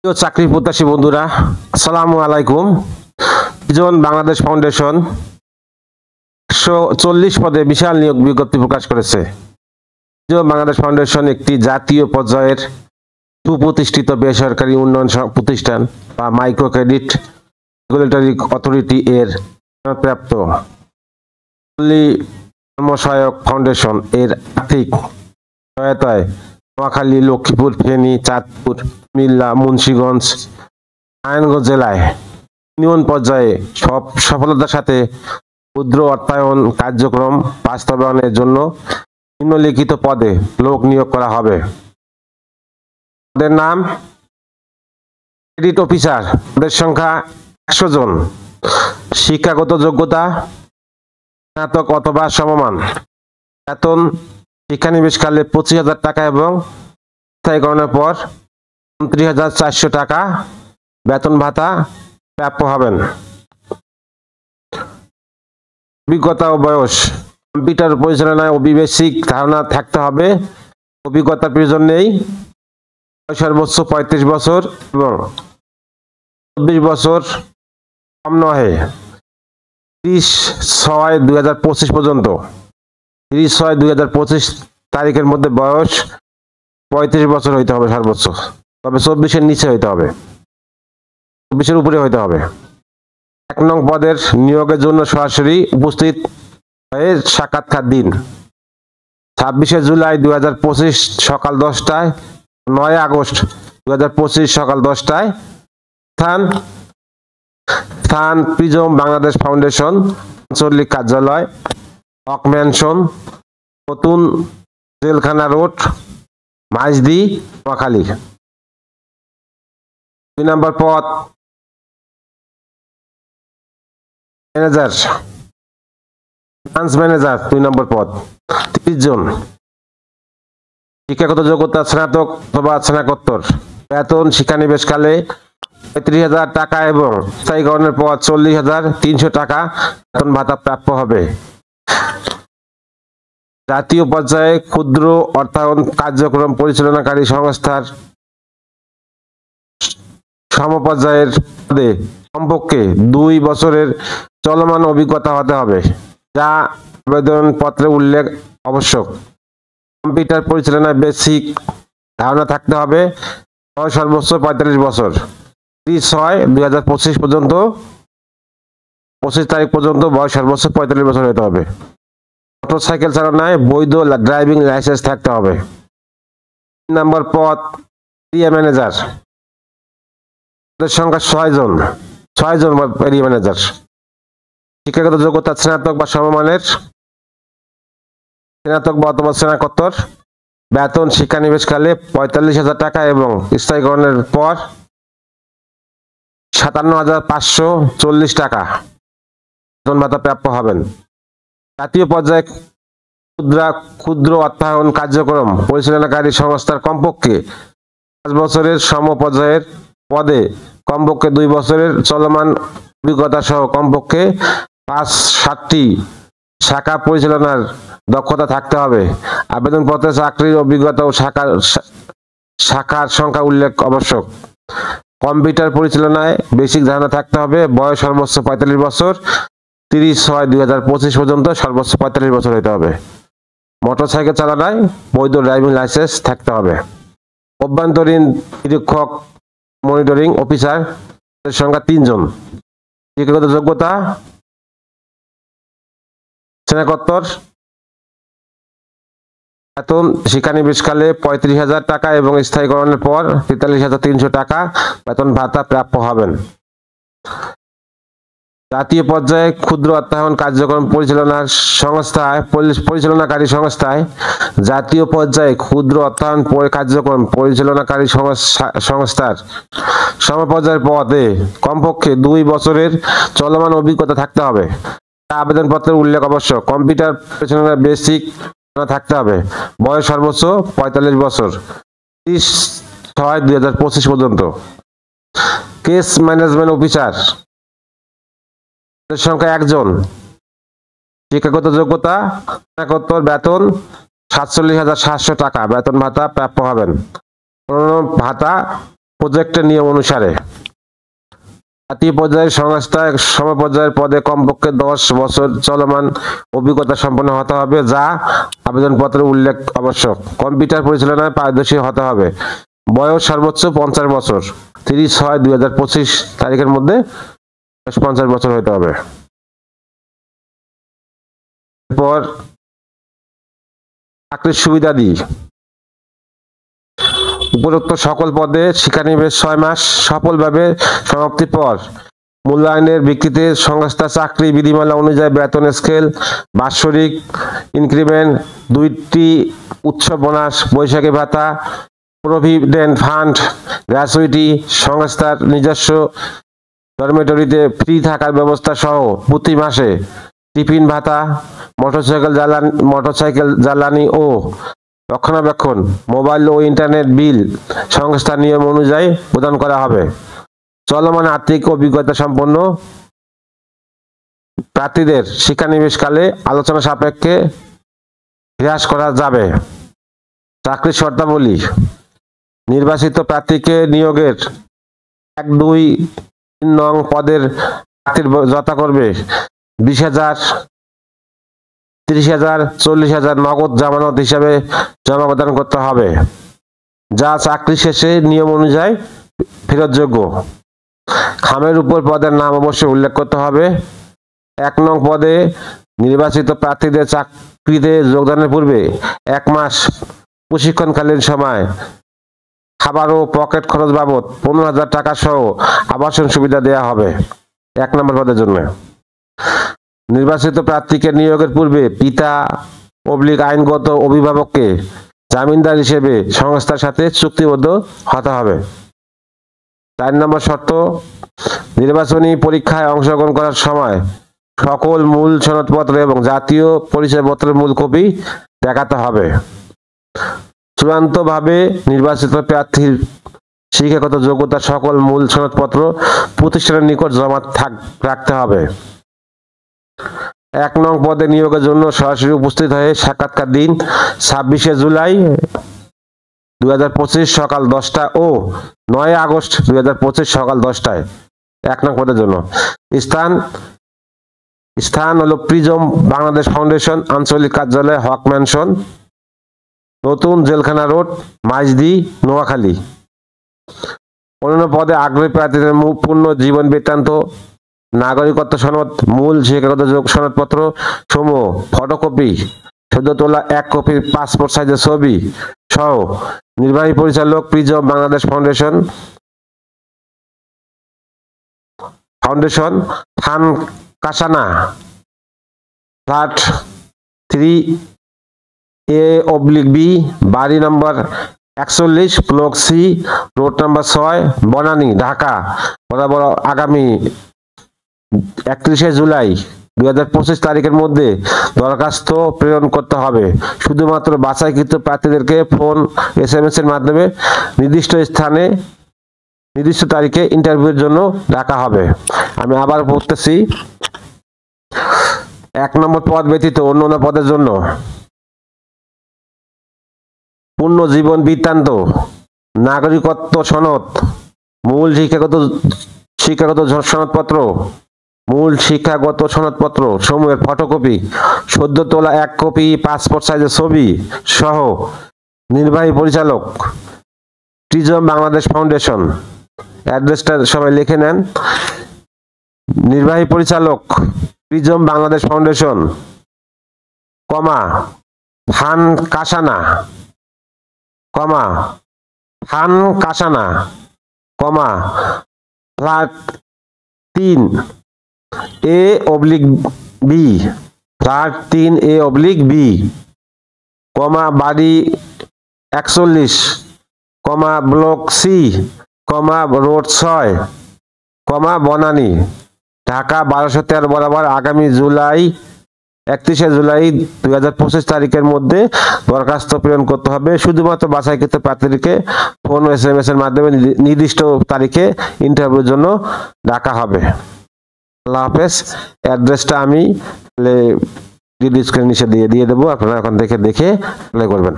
প্রিয় চাকরি প্রত্যাশী বন্ধুরা, আসসালামু আলাইকুম। জন বাংলাদেশ ফাউন্ডেশন 140 পদে বিশাল নিয়োগ বিজ্ঞপ্তি প্রকাশ করেছে। বাংলাদেশ ফাউন্ডেশন একটি জাতীয় পর্যায়ের সুপ্রতিষ্ঠিত বেসরকারি উন্নয়ন প্রতিষ্ঠান বা মাইক্রো ক্রেডিট রেগুলেটরি অথরিটি এর প্রাপ্ত কর্মসহায়ক ফাউন্ডেশন এর আর্থিক সহায়তায় নোয়াখালী, লক্ষ্মীপুর, ফেনী, চাঁদপুর, কুমিল্লা, মুন্সিগঞ্জ, নারায়ণগঞ্জ জেলায় ইউনিয়ন পর্যায়ে সফলতার সাথে ক্ষুদ্র অর্থায়ন কার্যক্রম বাস্তবায়নের জন্য নিম্নলিখিত পদে লোক নিয়োগ করা হবে। পদের নাম: ক্রেডিট অফিসার, পদের সংখ্যা 100 জন। শিক্ষাগত যোগ্যতা স্নাতক অথবা সমমান। বেতন শিক্ষানিবেশকালে 25,000 টাকা এবং স্থায়ীকরণের পর 29,400 টাকা বেতন ভাতা প্রাপ্য হবেন। অভিজ্ঞতা ও বয়স: কম্পিউটার পরিচালনায় বেসিক ধারণা থাকতে হবে। অভিজ্ঞতার প্রয়োজন নেই। সর্বোচ্চ 35 বছর এবং 24 বছর কম নহে। 30/6/2025 পর্যন্ত 30/6/2025 তারিখের মধ্যে বয়স 35 বছর হইতে হবে সর্বোচ্চ, তবে 24-এর নিচে হইতে হবে, 24-এর উপরে হইতে হবে। 1 নং পদের নিয়োগের জন্য সরাসরি উপস্থিত হয়ে সাক্ষাৎকার দিন: 26 জুলাই 2025 সকাল 10টায়, 9 আগস্ট 2025 সকাল 10টায়। স্থান: প্রিজম বাংলাদেশ ফাউন্ডেশন, আঞ্চলিক কার্যালয়, হক ম্যানশন, নতুন জেলখানা রোড, মাইজদি, নোয়াখালী। 2 নম্বর পদ ম্যানেজার, ব্রাঞ্চ ম্যানেজার, 2 নম্বর পদ, 30 জন। শিক্ষাগত যোগ্যতা স্নাতক অথবা স্নাতকোত্তর। বেতন শিক্ষানিবেশকালে 35,000 টাকা এবং স্থায়ীকরণের পর 40,300 টাকা বেতন ভাতা প্রাপ্য হবে। জাতীয় পর্যায়ে ক্ষুদ্র অর্থায়ন কার্যক্রম পরিচালনাকারী সংস্থার সমপর্যায়ের পদে কমপক্ষে 2 বছরের চলমান অভিজ্ঞতা হতে হবে, যা আবেদনপত্রে উল্লেখ আবশ্যক। কম্পিউটার পরিচালনায় বেসিক ধারণা থাকতে হবে। সর্বোচ্চ 45 বছর। 30/6/2025 পর্যন্ত 25 তারিখ পর্যন্ত বয়স সর্বোচ্চ 45 বছর হতে হবে। মোটরসাইকেল চালানোয় বৈধ ড্রাইভিং লাইসেন্স থাকতে হবে। 3 নম্বর পদ এরিয়া ম্যানেজার, সংখ্যা 6 জন এরিয়া ম্যানেজার। শিক্ষাগত যোগ্যতা স্নাতক বা সমমানের, স্নাতক বা অথবা স্নাতকোত্তর। বেতন শিক্ষানিবেশকালে 45,000 টাকা এবং স্থায়ীকরণের পর 57,540 টাকা বেতন ভাতা প্রাপ্য হবেন। জাতীয় পর্যায়ে ক্ষুদ্র অর্থায়ন কার্যক্রম পরিচালনাকারী সংস্থার কমপক্ষে 5 বছরের সমপর্যায়ের পদে কমপক্ষে 2 বছরের চলমান অভিজ্ঞতা সহ কমপক্ষে 5-7টি শাখা পরিচালনার দক্ষতা থাকতে হবে। আবেদনপত্রে চাকরির অভিজ্ঞতা ও শাখার সংখ্যা উল্লেখ আবশ্যক। কম্পিউটার পরিচালনায় বেসিক ধারণা থাকতে হবে। বয়স সর্বোচ্চ 45 বছর। 30/6/2025 পর্যন্ত সর্বোচ্চ 45 বছর হতে হবে। মোটরসাইকেল চালানোয় বৈধ ড্রাইভিং লাইসেন্স থাকতে হবে। অভ্যন্তরীণ নিরীক্ষক মনিটরিং অফিসার, সংখ্যা 3 জন। শিক্ষাগত যোগ্যতা স্নাতকোত্তর। বেতন শিক্ষানিবেশকালে 35,000 টাকা এবং স্থায়ীকরণের পর 43,300 টাকা বেতন ভাতা প্রাপ্য হবেন। জাতীয় পর্যায়ে ক্ষুদ্র অর্থায়ন কার্যক্রম পরিচালনাকারী সংস্থায় জাতীয় পর্যায়ে ক্ষুদ্র অর্থায়ন কার্যক্রম পরিচালনাকারী সংস্থার সমপর্যায়ের পদে কমপক্ষে 2 বছরের চলমান অভিজ্ঞতা থাকতে হবে। আবেদনপত্রের উল্লেখ আবশ্যক। কম্পিউটার পরিচালনার বেসিক থাকতে হবে। বয়স সর্বোচ্চ 45 বছর। 30/6/2025 পর্যন্ত। কেস ম্যানেজমেন্ট অফিসার, সংখ্যা 1 জন। শিক্ষাগত যোগ্যতা স্নাতকোত্তর। বেতন 47,700 টাকা বেতন ভাতা প্রাপ্য হবেন। ভাতা প্রজেক্টের নিয়ম অনুসারে জাতীয় পর্যায়ের সংস্থায় সমপর্যায়ের পদে কমপক্ষে 10 বছর চলমান অভিজ্ঞতা সম্পন্ন হতে হবে, যা আবেদনপত্রে উল্লেখ আবশ্যক। কম্পিউটার পরিচালনায় পারদর্শী হতে হবে। বয়স সর্বোচ্চ 50 বছর। 30/6/2025 তারিখের মধ্যে 50 বছর হতে হবে। এরপর চাকরির সুবিধাদি। উপরোক্ত সকল পদে শিক্ষানিবেশ 6 মাস সফলভাবে সমাপ্তির পর মূল্যায়নের ভিত্তিতে সংস্থা চাকরি বিধিমালা অনুযায়ী বেতন স্কেল, বাৎসরিক ইনক্রিমেন্ট, 2টি উৎসব বোনাস, বৈশাখী ভাতা, প্রভিডেন্ট ফান্ড, গ্র্যাচুইটি, সংস্থার নিজস্ব ডরমেটরিতে ফ্রি থাকার ব্যবস্থা সহ প্রতি মাসে টিফিন ভাতা, মোটরসাইকেল জ্বালানি ও রক্ষণাবেক্ষণ, মোবাইল ও ইন্টারনেট বিল সংস্থার নিয়ম অনুযায়ী প্রদান করা হবে। চলমান আর্থিক অভিজ্ঞতা সম্পন্ন প্রার্থীদের শিক্ষানিবেশকালে আলোচনা সাপেক্ষে হ্রাস করা যাবে। চাকরির শর্তাবলী। নির্বাচিত প্রার্থীকে নিয়োগের 1, 2, 3 নং পদের প্রার্থীর যথাক্রমে 20,000, 30,000, 40,000 নগদ জামানত হিসাবে জমা প্রদান করতে হবে, যা চাকরি শেষে নিয়ম অনুযায়ী ফেরতযোগ্য। খামের উপর পদের নাম অবশ্যই উল্লেখ করতে হবে। 1 নং পদে নির্বাচিত প্রার্থীদের চাকরিতে যোগদানের পূর্বে 1 মাস প্রশিক্ষণকালীন সময় খাবার ও পকেট খরচ বাবদ 15,000 টাকা সহ আবাসন সুবিধা দেওয়া হবে 1 নম্বর পদের জন্য। নির্বাচিত প্রার্থীকে নিয়োগের পূর্বে পিতা আইনগত অভিভাবককে জামিনদার হিসেবে সংস্থার সাথে চুক্তিবদ্ধ হতে হবে। 4 নম্বর শর্ত, নির্বাচনী পরীক্ষায় অংশগ্রহণ করার সময় সকল মূল সনদপত্র এবং জাতীয় পরিচয়পত্রের মূল কপি দেখাতে হবে। চূড়ান্তভাবে নির্বাচিত প্রার্থীর শিক্ষাগত যোগ্যতার সকল মূল সনদপত্র প্রতিষ্ঠানের নিকট জমা রাখতে হবে। 1 নং পদে নিয়োগের জন্য সরাসরি উপস্থিত হয়ে সাক্ষাৎকার দিন 26শে জুলাই 2025 সকাল 10টা ও 9 আগস্ট 2025 সকাল 10টায় 1 নং পদের জন্য। স্থান হলো প্রিজম বাংলাদেশ ফাউন্ডেশন, আঞ্চলিক কার্যালয়, হক ম্যানশন, নতুন জেলখানা রোড, মাইজদি, নোয়াখালী। অন্যান্য পদে আগ্রহী প্রার্থীদের পূর্ণ জীবন বৃত্তান্ত, নাগরিকত্ব সনদ, মূল শিক্ষাগত সনদপত্র সমূহ ফটোকপি, সদ্য তোলা 1 কপি পাসপোর্ট সাইজের ছবি সহ নির্বাহী পরিচালক, প্রিজম বাংলাদেশ ফাউন্ডেশন, থান কাসানা, ফ্ল্যাট 3A/B, বাড়ি নম্বর 41, block C, road number 6, Banani, Dhaka বরাবর আগামী 31শে জুলাই 2025 তারিখের মধ্যে দরখাস্ত প্রেরণ করতে হবে। শুধুমাত্র বাছাইকৃত প্রার্থীদেরকে ফোন SMS এর মাধ্যমে নির্দিষ্ট স্থানে নির্দিষ্ট তারিখে ইন্টারভিউর জন্য ডাকা হবে। আমি আবার বলতেছি, 1 নম্বর পদ ব্যতীত অন্যান্য পদের জন্য পূর্ণ জীবন বৃত্তান্ত, নাগরিকত্ব সনদ, মূল শিক্ষাগত সনদপত্র, মূল শিক্ষাগত সনদপত্র সমূহের ফটোকপি, সদ্য তোলা 1 কপি পাসপোর্ট সাইজের ছবি সহ নির্বাহী পরিচালক, প্রিজম বাংলাদেশ ফাউন্ডেশন। অ্যাড্রেসটা সবাই লিখে নেন। নির্বাহী পরিচালক, প্রিজম বাংলাদেশ ফাউন্ডেশন, থান কাসানা, ফ্ল্যাট 3A/B, ফ্ল্যাট 3A/B, বাড়ি 41, block C, road 6, Banani, Dhaka 1213 বরাবর আগামী 31শে জুলাই 2025 তারিখের মধ্যে দরখাস্ত প্রেরণ করতে হবে। শুধুমাত্র বাছাইকৃত প্রার্থীদেরকে ফোন ও SMS এর মাধ্যমে নির্দিষ্ট তারিখে ইন্টারভিউর জন্য ডাকা হবে। আল্লাহ হাফেজ। অ্যাড্রেসটা আমি ভিডিও স্ক্রিনে নিচে দিয়ে দেবো, আপনারা এখন দেখে অ্যাপ্লাই করবেন।